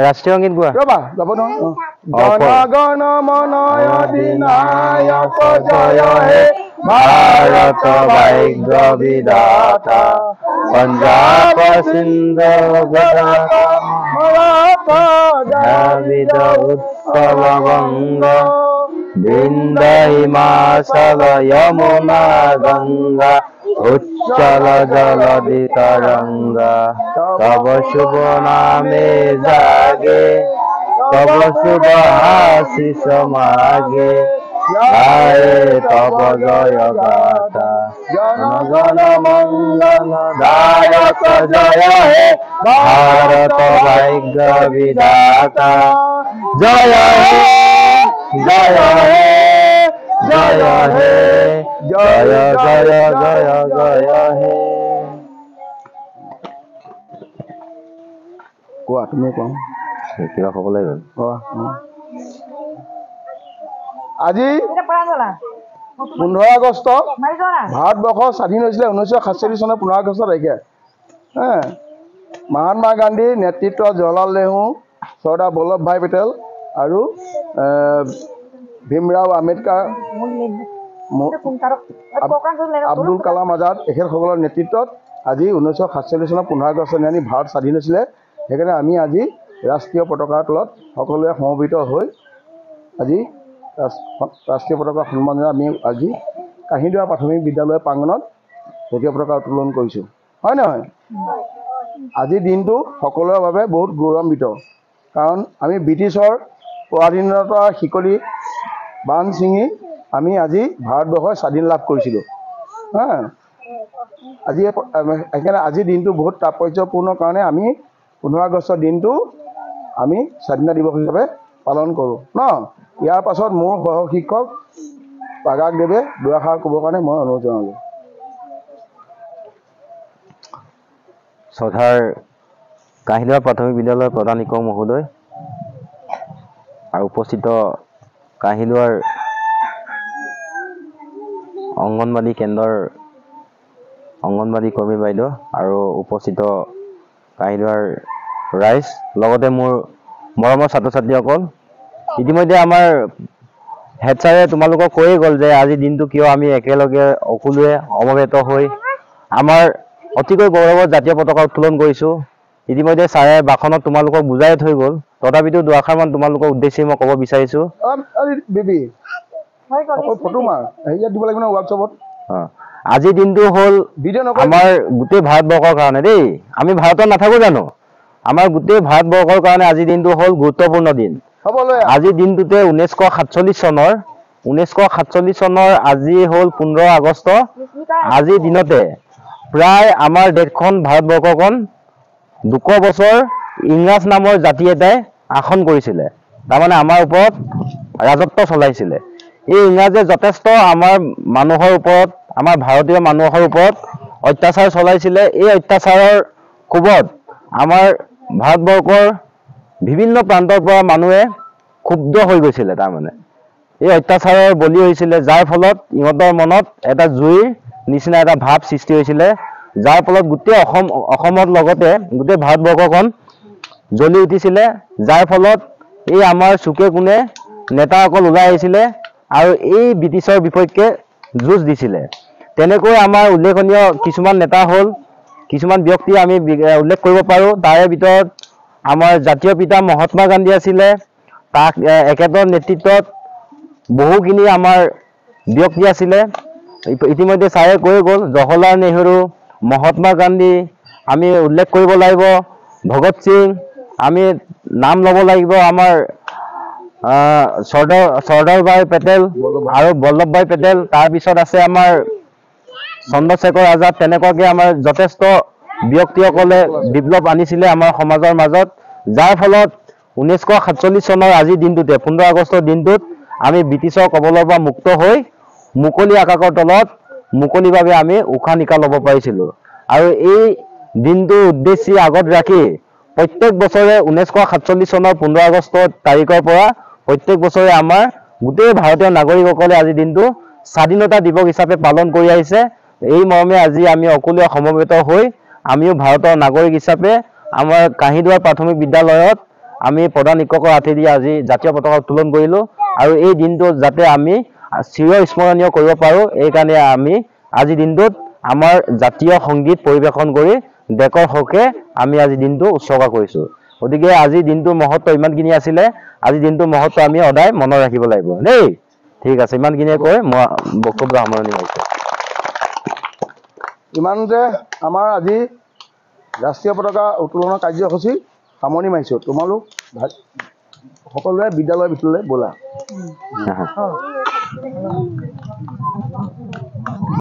ৰাষ্ট্ৰীয় সংগীত গোৱা ৰবা যাব নহয় জন গণ মন অধিনায়ক জয় হে ভাৰত ভাগ্য বিধাতা পঞ্জাব সিন্ধ দ্ৰাবিড় উৎকল বংগ বৃন্দ হিমাচল যমুনা গংগা উচ্চল জলধি তরঙ্গা তব শুভ নামে জাগে তব শুভ আশিষ মাগে গায়ে তব জয় গাথা জন মঙ্গল দায়ক জয় হে ভারত ভাগ্য বিধাতা জয় হে জয় হে জয় হে জয় জয় জয় জয় হে কোৱা তুমি কোৱা কিবা ক'ব লাগিব আজি 15 আগষ্ট ভাৰতবৰ্ষ স্বাধীন হৈছিলে 1947 চনৰ 15 আগষ্ট তাৰিখে মহাত্মা গান্ধীৰ নেতৃত্বত জৱাহৰলাল নেহৰু চৰ্দাৰ বল্লভভাই পেটেল আৰু ভীমৰাও আম্বেদকাৰ আব্দুল কালাম আজাদ এখেতসকলৰ নেতৃত্বত আজি 1947 চনৰ 15 আগষ্ট দিনা ভাৰত স্বাধীন হৈছিলে সেইকাৰণে আমি আজি ৰাষ্ট্ৰীয় পতাকাৰ তলত সকলোৱে সমবেত হৈ আজি ৰাষ্ট্ৰীয় পতাকা সন্মান আমি আজি কাহিদৰা প্ৰাথমিক বিদ্যালয় প্ৰাংগণত জাতীয় পতাকা উত্তোলন কৰিছোঁ হয় নহয় আজি দিনটো সকলোৰে বাবে বহুত গৌৰৱান্বিত কাৰণ আমি ব্ৰিটিছৰ পৰাধীনতাৰ শিকলি বান্ধ ছিঙি আমি আজি ভাৰতবৰ্ষৰ স্বাধীন লাভ কৰিছিলোঁ আজি সেইকাৰণে আজিৰ দিনটো বহুত তাৎপৰ্যপূৰ্ণ কাৰণে আমি 15 আগষ্টৰ দিনটো আমি স্বাধীনতা দিৱস হিচাপে পালন কৰোঁ ইয়াৰ পাছত মোৰ সহ শিক্ষক পাগাকদেৱে দুআষাৰ ক'বৰ কাৰণে মই অনুৰোধ জনালোঁ শ্ৰদ্ধাৰ কাহিদৰা প্ৰাথমিক বিদ্যালয়ৰ প্ৰধান শিক্ষক মহোদয় আৰু উপস্থিত কাহিদৰাৰ অংগনবাদী কেন্দ্ৰৰ অংগনবাদী কৰ্মী বাইদেউ আৰু উপস্থিত কাহিদৰাৰ ৰাইজ লগতে মোৰ মৰমৰ ছাত্ৰ ছাত্ৰীসকল ইতিমধ্যে আমাৰ হেড ছাৰে তোমালোকক কৈয়ে গ'ল যে আজি দিনটো কিয় আমি একেলগে সকলোৱে সমবেত হৈ আমাৰ অতিকৈ গৌৰৱত জাতীয় পতাকা উত্তোলন কৰিছোঁ ইতিমধ্যে ছাৰে ভাষণত তোমালোকক বুজাই থৈ গ'ল তথাপিতো দুআষাৰমান তোমালোকৰ উদ্দেশ্যে মই ক'ব বিচাৰিছোঁ আজিৰ দিনটো হ'ল আমাৰ গোটেই ভাৰতবৰ্ষৰ কাৰণে দেই আমি ভাৰতত নাথাকোঁ জানো আমাৰ গোটেই ভাৰতবৰ্ষৰ কাৰণে আজিৰ দিনটো হ'ল গুৰুত্বপূৰ্ণ দিন আজিৰ দিনটোতে 1947 চনৰ আজি হ'ল 15 আগষ্ট আজিৰ দিনতে প্ৰায় আমাৰ দেশখন ভাৰতবৰ্ষখন 200 বছৰ ইংৰাজ নামৰ জাতি এটাই শাসন কৰিছিলে তাৰমানে আমাৰ ওপৰত ৰাজত্ব চলাইছিলে এই ইংৰাজে যথেষ্ট আমাৰ মানুহৰ ওপৰত আমাৰ ভাৰতীয় মানুহৰ ওপৰত অত্যাচাৰ চলাইছিলে এই অত্যাচাৰৰ কোবত আমাৰ ভাৰতবৰ্ষৰ বিভিন্ন প্ৰান্তৰ পৰা মানুহে ক্ষুব্ধ হৈ গৈছিলে তাৰমানে এই অত্যাচাৰৰ বলি হৈছিলে যাৰ ফলত ইহঁতৰ মনত এটা জুইৰ নিচিনা এটা ভাৱ সৃষ্টি হৈছিলে যাৰ ফলত গোটেই অসমত লগতে গোটেই ভাৰতবৰ্ষখন জ্বলি উঠিছিলে যাৰ ফলত এই আমাৰ চুকে কোণে নেতাসকল ওলাই আহিছিলে আৰু এই ব্ৰিটিছৰ বিপক্ষে যুঁজ দিছিলে তেনেকৈ আমাৰ উল্লেখনীয় কিছুমান নেতা হ'ল কিছুমান ব্যক্তি আমি উল্লেখ কৰিব পাৰোঁ তাৰে ভিতৰত আমাৰ জাতীয় পিতা মহাত্মা গান্ধী আছিলে তাক একেতৰ নেতৃত্বত বহুখিনি আমাৰ ব্যক্তি আছিলে ইতিমধ্যে ছাৰে কৈ গ'ল জৱাহৰলাল নেহৰু মহাত্মা গান্ধী আমি উল্লেখ কৰিব লাগিব ভগত সিং আমি নাম ল'ব লাগিব আমাৰ চৰ্দাৰভাই পেটেল আৰু বল্লভভাই পেটেল তাৰপিছত আছে আমাৰ চন্দ্ৰশেখৰ আজাদ তেনেকুৱাকৈ আমাৰ যথেষ্ট ব্যক্তিসকলে বিপ্লৱ আনিছিলে আমাৰ সমাজৰ মাজত যাৰ ফলত 1947 চনৰ আজিৰ দিনটোতে 15 আগষ্টৰ দিনটোত আমি ব্ৰিটিছৰ কবলৰ পৰা মুক্ত হৈ মুকলি আকাশৰ তলত মুকলিভাৱে আমি উশাহ নিশাহ ল'ব পাৰিছিলোঁ আৰু এই দিনটো উদ্দেশ্যি আগত ৰাখি প্ৰত্যেক বছৰে 1947 চনৰ 15 আগষ্ট তাৰিখৰ পৰা প্ৰত্যেক বছৰে আমাৰ গোটেই ভাৰতীয় নাগৰিকসকলে আজি দিনটো স্বাধীনতা দিৱস হিচাপে পালন কৰি আহিছে এই মৰ্মে আজি আমি সকলোৱে সমবেত হৈ আমিও ভাৰতৰ নাগৰিক হিচাপে আমাৰ কাহিদুৱাৰ প্ৰাথমিক বিদ্যালয়ত আমি প্ৰধান শিক্ষকৰ হাতেদি আজি জাতীয় পতাকা উত্তোলন কৰিলোঁ আৰু এই দিনটো যাতে আমি চিৰ স্মৰণীয় কৰিব পাৰোঁ এই কাৰণে আমি আজি দিনটোত আমাৰ জাতীয় সংগীত পৰিৱেশন কৰি দেশৰ হকে আমি আজি দিনটো উৎসৰ্গা কৰিছোঁ গতিকে আজি দিনটোৰ মহত্ব ইমানখিনি আছিলে আজি দিনটোৰ মহত্ব আমি সদায় মনত ৰাখিব লাগিব দেই ঠিক আছে ইমানখিনিয়ে কৈ মই বক্তব্য সামৰণি মাৰিছোঁ ইমানতে আমাৰ আজি ৰাষ্ট্ৰীয় পতাকা উত্তোলনৰ কাৰ্যসূচী সামৰণি মাৰিছোঁ তোমালোক সকলোৱে বিদ্যালয়ৰ ভিতৰলৈ ব'লা